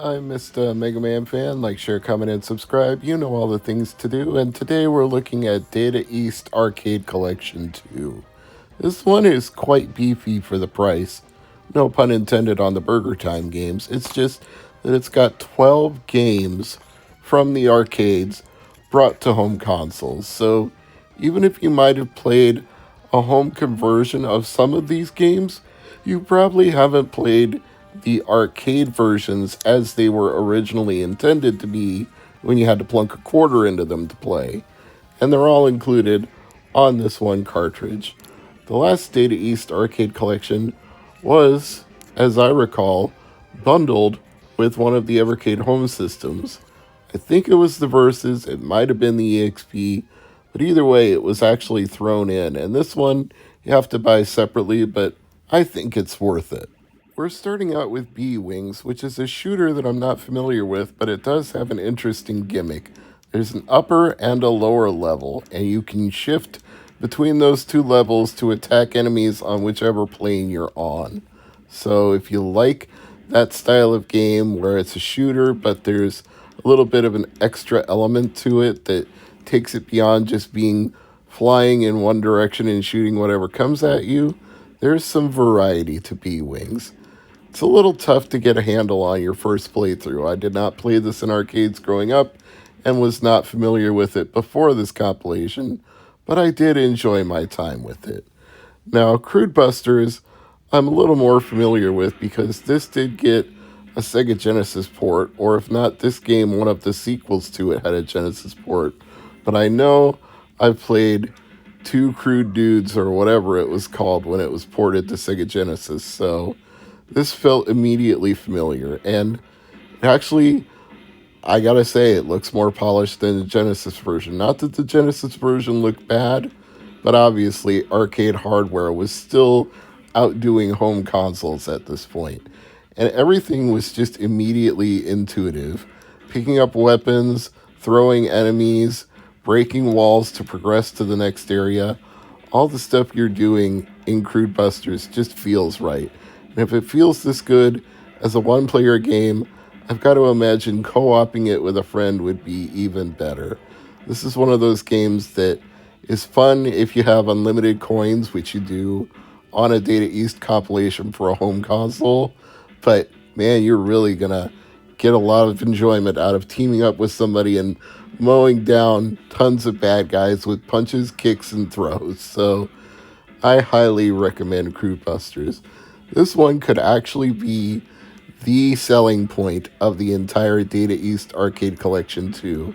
I'm Mr. MegaManFan. Like, share, comment, and subscribe. You know all the things to do. And today we're looking at Data East Arcade Collection 2. This one is quite beefy for the price. No pun intended on the Burger Time games. It's just that it's got 12 games from the arcades brought to home consoles. So even if you might have played a home conversion of some of these games, you probably haven't played the arcade versions as they were originally intended to be when you had to plunk a quarter into them to play. And they're all included on this one cartridge. The last Data East arcade collection was, as I recall, bundled with one of the Evercade home systems. I think it was the Versus, it might have been the EXP, but either way, it was actually thrown in. And this one you have to buy separately, but I think it's worth it. We're starting out with B-Wings, which is a shooter that I'm not familiar with, but it does have an interesting gimmick. There's an upper and a lower level, and you can shift between those two levels to attack enemies on whichever plane you're on. So if you like that style of game where it's a shooter, but there's a little bit of an extra element to it that takes it beyond just being flying in one direction and shooting whatever comes at you, there's some variety to B-Wings. It's a little tough to get a handle on your first playthrough. I did not play this in arcades growing up and was not familiar with it before this compilation, but I did enjoy my time with it. Now, Crude Busters, I'm a little more familiar with because this did get a Sega Genesis port, or if not this game, one of the sequels to it had a Genesis port. But I know I've played Two Crude Dudes or whatever it was called when it was ported to Sega Genesis, so this felt immediately familiar. And actually, I gotta say, it looks more polished than the Genesis version. Not that the Genesis version looked bad, but obviously arcade hardware was still outdoing home consoles at this point. And everything was just immediately intuitive. Picking up weapons, throwing enemies, breaking walls to progress to the next area. All the stuff you're doing in Crude Busters just feels right. And if it feels this good as a one-player game, I've got to imagine co-oping it with a friend would be even better. This is one of those games that is fun if you have unlimited coins, which you do on a Data East compilation for a home console. But man, you're really going to get a lot of enjoyment out of teaming up with somebody and mowing down tons of bad guys with punches, kicks, and throws. So I highly recommend Crude Busters. This one could actually be the selling point of the entire Data East arcade collection too.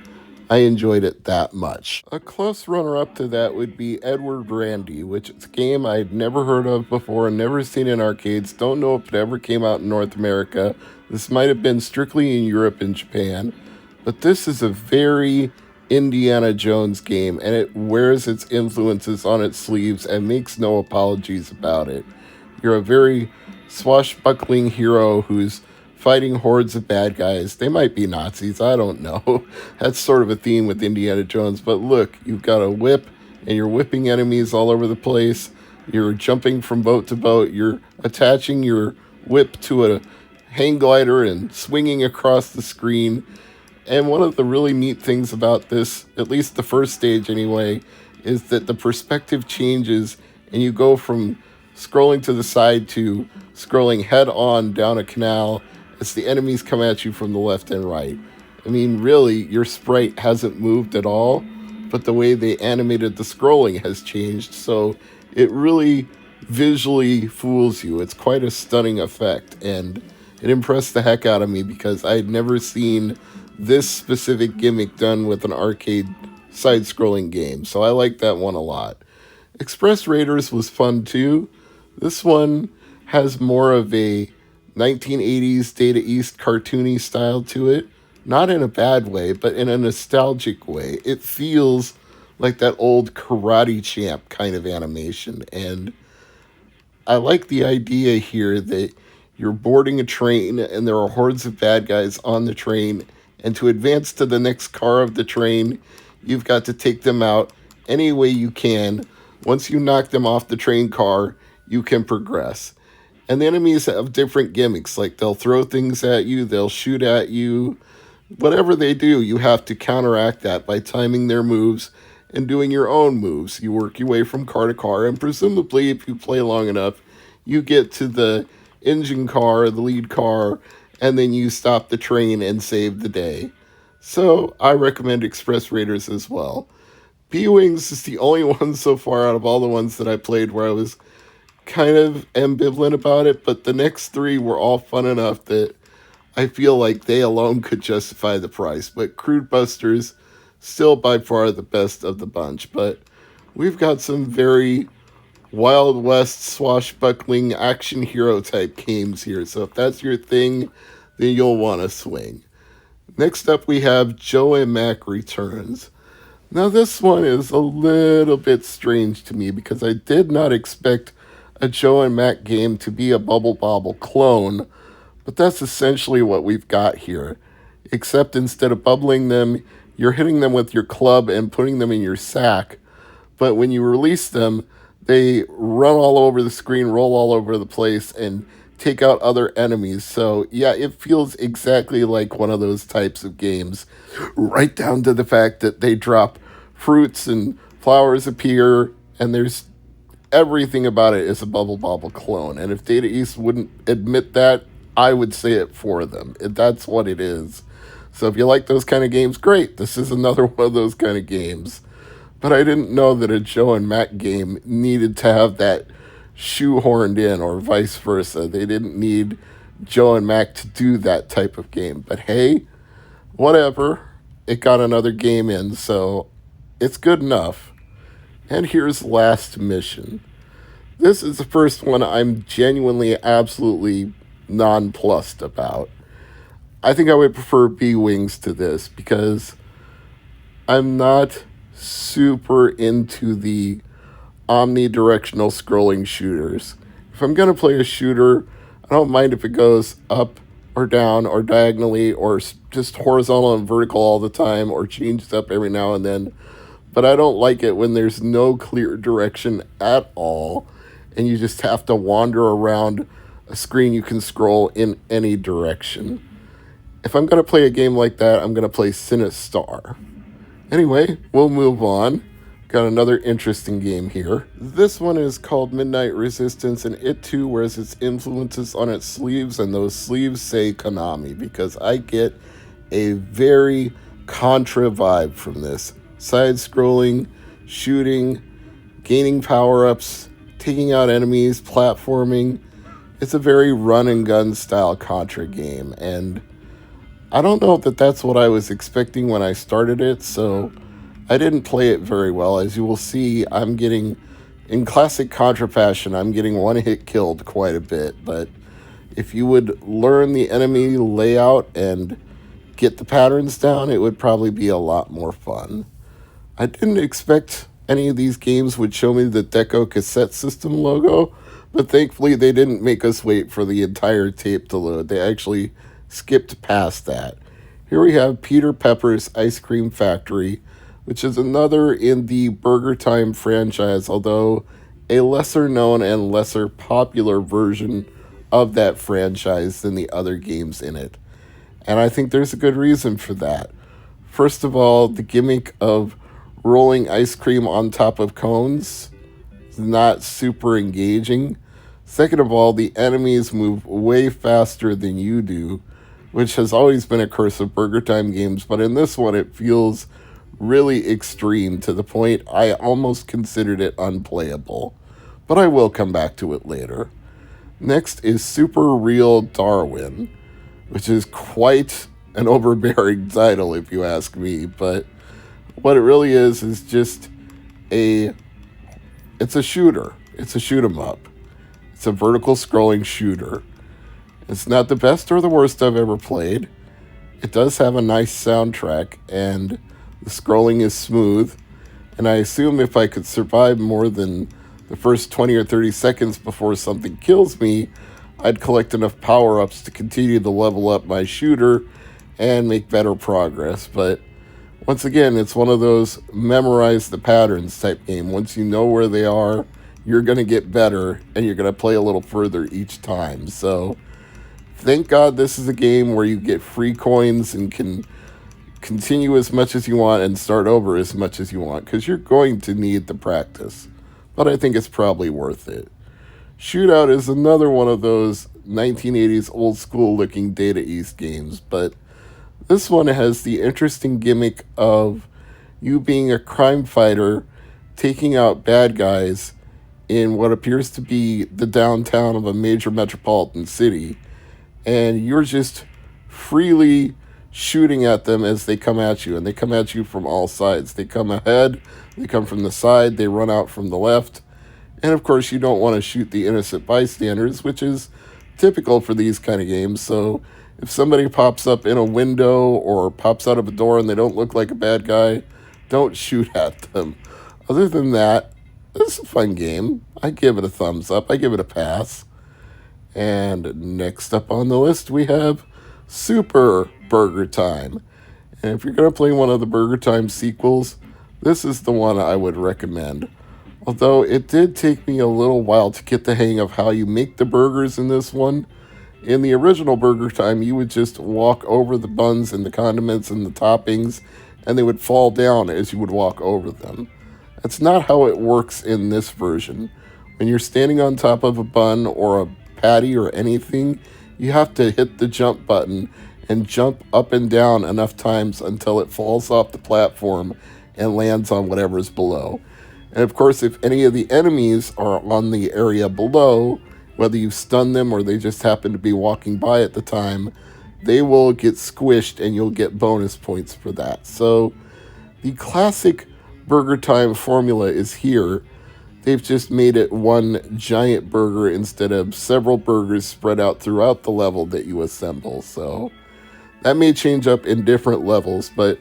I enjoyed it that much. A close runner-up to that would be Edward Randy, which is a game I'd never heard of before and never seen in arcades. Don't know if it ever came out in North America. This might have been strictly in Europe and Japan. But this is a very Indiana Jones game, and it wears its influences on its sleeves and makes no apologies about it. You're a very swashbuckling hero who's fighting hordes of bad guys. They might be Nazis, I don't know. That's sort of a theme with Indiana Jones. But look, you've got a whip, and you're whipping enemies all over the place. You're jumping from boat to boat. You're attaching your whip to a hang glider and swinging across the screen. And one of the really neat things about this, at least the first stage anyway, is that the perspective changes and you go from scrolling to the side to scrolling head on down a canal as the enemies come at you from the left and right. I mean, really, your sprite hasn't moved at all, but the way they animated the scrolling has changed, so it really visually fools you. It's quite a stunning effect, and it impressed the heck out of me because I had never seen this specific gimmick done with an arcade side-scrolling game, so I like that one a lot. Express Raiders was fun too. This one has more of a 1980s Data East cartoony style to it. Not in a bad way, but in a nostalgic way. It feels like that old Karate Champ kind of animation, and I like the idea here that you're boarding a train and there are hordes of bad guys on the train, and to advance to the next car of the train, you've got to take them out any way you can. Once you knock them off the train car, you can progress. And the enemies have different gimmicks, like they'll throw things at you, they'll shoot at you. Whatever they do, you have to counteract that by timing their moves and doing your own moves. You work your way from car to car, and presumably, if you play long enough, you get to the engine car, the lead car, and then you stop the train and save the day. So I recommend Express Raiders as well. B-Wings is the only one so far out of all the ones that I played where I was kind of ambivalent about it, but the next three were all fun enough that I feel like they alone could justify the price. But Crude Busters, still by far the best of the bunch. But we've got some very Wild West swashbuckling action hero type games here. So if that's your thing, then you'll want to swing. Next up, we have Joe and Mac Returns. Now, this one is a little bit strange to me because I did not expect a Joe and Mac game to be a Bubble Bobble clone, but that's essentially what we've got here. Except instead of bubbling them, you're hitting them with your club and putting them in your sack. But when you release them, they run all over the screen, roll all over the place, and take out other enemies. So, yeah, it feels exactly like one of those types of games. Right down to the fact that they drop fruits and flowers appear, and there's everything about it is a Bubble Bobble clone. And if Data East wouldn't admit that, I would say it for them. That's what it is. So if you like those kind of games, great. This is another one of those kind of games. But I didn't know that a Joe and Mac game needed to have that shoehorned in or vice versa. They didn't need Joe and Mac to do that type of game. But hey, whatever. It got another game in, so it's good enough. And here's Last Mission. This is the first one I'm genuinely, absolutely nonplussed about. I think I would prefer B-Wings to this because I'm not super into the omnidirectional scrolling shooters. If I'm going to play a shooter, I don't mind if it goes up or down or diagonally or just horizontal and vertical all the time or changes up every now and then. But I don't like it when there's no clear direction at all and you just have to wander around a screen you can scroll in any direction. If I'm going to play a game like that, I'm going to play Sinistar. Anyway, we'll move on. Got another interesting game here. This one is called Midnight Resistance, and it too wears its influences on its sleeves, and those sleeves say Konami, because I get a very Contra vibe from this. Side-scrolling, shooting, gaining power-ups, taking out enemies, platforming. It's a very run-and-gun style Contra game, and I don't know that that's what I was expecting when I started it, so I didn't play it very well. As you will see, I'm getting, in classic Contra fashion, I'm getting one hit killed quite a bit, but if you would learn the enemy layout and get the patterns down, it would probably be a lot more fun. I didn't expect any of these games would show me the Deco cassette system logo, but thankfully they didn't make us wait for the entire tape to load. They actually skipped past that. Here we have Peter Pepper's Ice Cream Factory, which is another in the Burger Time franchise, although a lesser known and lesser popular version of that franchise than the other games in it. And I think there's a good reason for that. First of all, the gimmick of rolling ice cream on top of cones is not super engaging. Second of all, the enemies move way faster than you do, which has always been a curse of Burger Time games, but in this one it feels really extreme to the point I almost considered it unplayable. But I will come back to it later. Next is Super Real Darwin, which is quite an overbearing title if you ask me, but what it really is just it's a shooter. It's a shoot 'em up. It's a vertical scrolling shooter. It's not the best or the worst I've ever played. It does have a nice soundtrack, and the scrolling is smooth. And I assume if I could survive more than the first 20 or 30 seconds before something kills me, I'd collect enough power-ups to continue to level up my shooter and make better progress. But once again, it's one of those memorize the patterns type game. Once you know where they are, you're going to get better and you're going to play a little further each time. So thank God this is a game where you get free coins and can continue as much as you want and start over as much as you want, because you're going to need the practice. But I think it's probably worth it. Shootout is another one of those 1980s old school looking Data East games, but this one has the interesting gimmick of you being a crime fighter taking out bad guys in what appears to be the downtown of a major metropolitan city, and you're just freely shooting at them as they come at you, and they come at you from all sides. They come ahead, they come from the side, they run out from the left, and of course you don't want to shoot the innocent bystanders, which is typical for these kind of games. So if somebody pops up in a window or pops out of a door and they don't look like a bad guy, don't shoot at them. Other than that, it's a fun game. I give it a thumbs up. I give it a pass. And next up on the list, we have Super Burger Time. And if you're going to play one of the Burger Time sequels, this is the one I would recommend. Although it did take me a little while to get the hang of how you make the burgers in this one. In the original Burger Time, you would just walk over the buns and the condiments and the toppings, and they would fall down as you would walk over them. That's not how it works in this version. When you're standing on top of a bun or a patty or anything, you have to hit the jump button and jump up and down enough times until it falls off the platform and lands on whatever's below. And of course, if any of the enemies are on the area below, whether you stun them or they just happen to be walking by at the time, they will get squished and you'll get bonus points for that. So the classic Burger Time formula is here. They've just made it one giant burger instead of several burgers spread out throughout the level that you assemble. So that may change up in different levels, but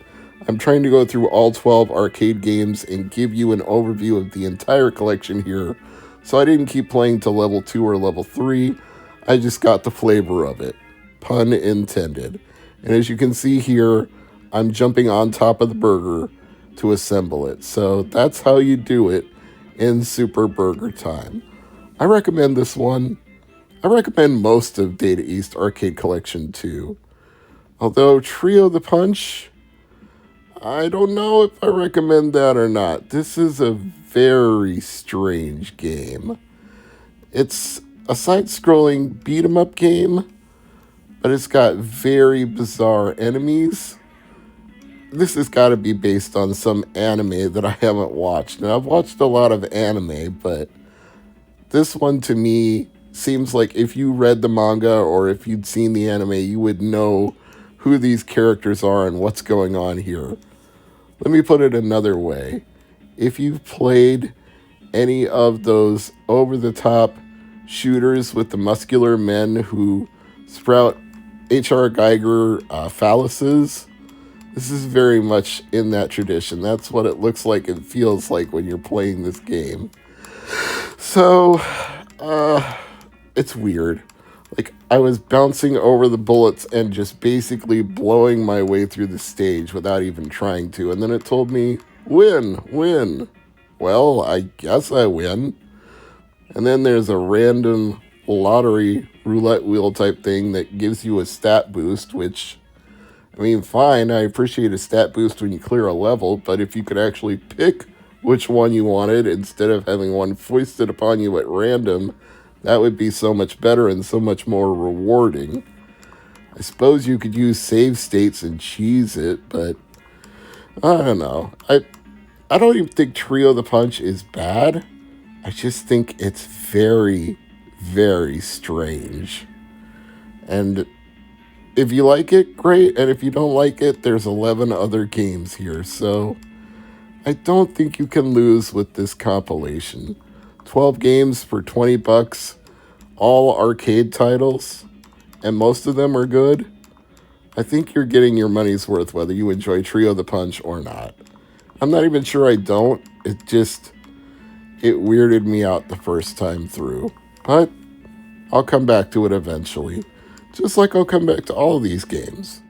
I'm trying to go through all 12 arcade games and give you an overview of the entire collection here. So I didn't keep playing to level 2 or level 3. I just got the flavor of it. Pun intended. And as you can see here, I'm jumping on top of the burger to assemble it. So that's how you do it in Super Burger Time. I recommend this one. I recommend most of Data East Arcade Collection too. Although Trio the Punch, I don't know if I recommend that or not. This is a very strange game. It's a side-scrolling beat-em-up game, but it's got very bizarre enemies. This has got to be based on some anime that I haven't watched. And I've watched a lot of anime, but this one to me seems like if you read the manga or if you'd seen the anime, you would know who these characters are and what's going on here. Let me put it another way. If you've played any of those over-the-top shooters with the muscular men who sprout H.R. Geiger phalluses, this is very much in that tradition. That's what it looks like and feels like when you're playing this game. So, it's weird. Like, I was bouncing over the bullets and just basically blowing my way through the stage without even trying to. And then it told me, win. Well, I guess I win. And then there's a random lottery roulette wheel type thing that gives you a stat boost, which, I mean, fine, I appreciate a stat boost when you clear a level, but if you could actually pick which one you wanted instead of having one foisted upon you at random, that would be so much better and so much more rewarding. I suppose you could use save states and cheese it, but I don't know. I don't even think Trio the Punch is bad. I just think it's very, very strange. And if you like it, great. And if you don't like it, there's 11 other games here. So I don't think you can lose with this compilation. 12 games for $20, all arcade titles, and most of them are good. I think you're getting your money's worth whether you enjoy Trio the Punch or not. I'm not even sure I don't. It weirded me out the first time through. But I'll come back to it eventually. Just like I'll come back to all of these games.